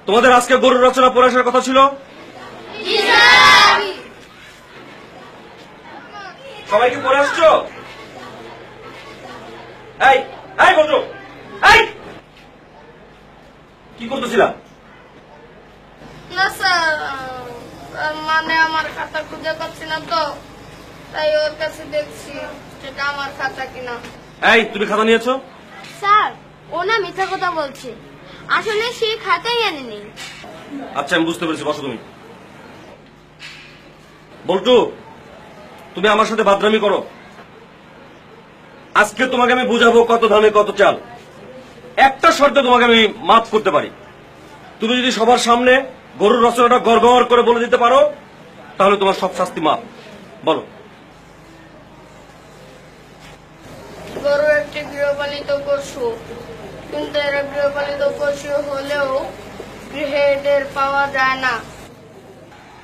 তোমাদের আজকে গরুর রচনা পড়ে আসার কথা ছিল? সবাই কি পড়ে আসছো? এই এই বলছো, এই কি করতেছিলাম? না স্যার, মানে আমার খাতা খুঁজে পাচ্ছি না তো, তাই ওর কাছে দেখছি সেটা আমার খাতা কিনা। এই তুমি খাতা নিয়েছো? স্যার, ও না মিথ্যা কথা বলছে, আসলে সে খাতাই আনেনি। আচ্ছা আমি বুঝতে পেরেছি, বসো তুমি। বল্টু, তুমি আমার সাথে বাদরামি করো। আজকে তোমাকে আমি বুঝাবো কত ধানে কত চাল। একটা শর্তে তোমাকে আমি মাফ করতে পারি, তুমি যদি সবার সামনে গরুর রচনাটা গড়গড় করে বলে দিতে পারো তাহলে তোমার সব শাস্তি মাফ। বলো। গরু একটি গৃহপালিত পশু, কিন্তু এরা গৃহপালিত পশু হলেও গৃহে এদের পাওয়া যায় না।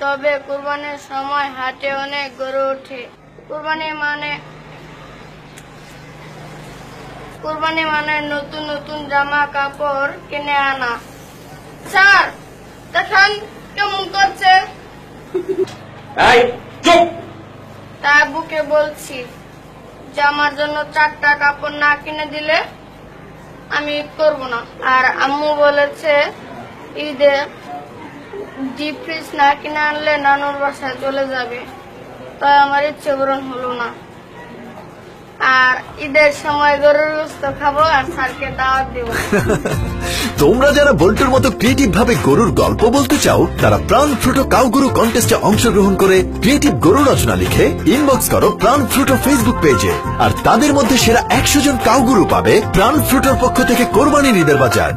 তবে কুরবানির সময় হাটে অনেক গরু ওঠে। কুরবানি মানে নতুন নতুন জামা কাপড় কিনে আনা। স্যার দেখেন কেমন করছে। এই চুপ! তা বুকে বলছি যে আমার জন্য 4টা কাপড় না কিনে দিলে আমি ঈদ করবো না। আর আম্মু বলেছে ঈদে ডিপ ফ্রিজ না কিনে আনলে নানুর বাসায় চলে যাবে, তাই আমার ইচ্ছে পূরণ হলো না। আর ঈদের সময় গরুর গোশত খাবো আর স্যারকে দাওয়াত দেব। তোমরা যারা বল্টুর মতো ক্রিয়েটিভ ভাবে গরুর গল্প বলতে চাও তারা প্রাণ ফ্রুটো কাউ গরু কন্টেস্টে অংশগ্রহণ করে ক্রিয়েটিভ গরু রচনা লিখে ইনবক্স করো প্রাণ ফ্রুটো ফেসবুক পেজে। আর তাদের মধ্যে সেরা 100 জন কাউ গরু পাবে প্রাণ ফ্রুটোর পক্ষ থেকে কোরবানির ঈদের বাজার।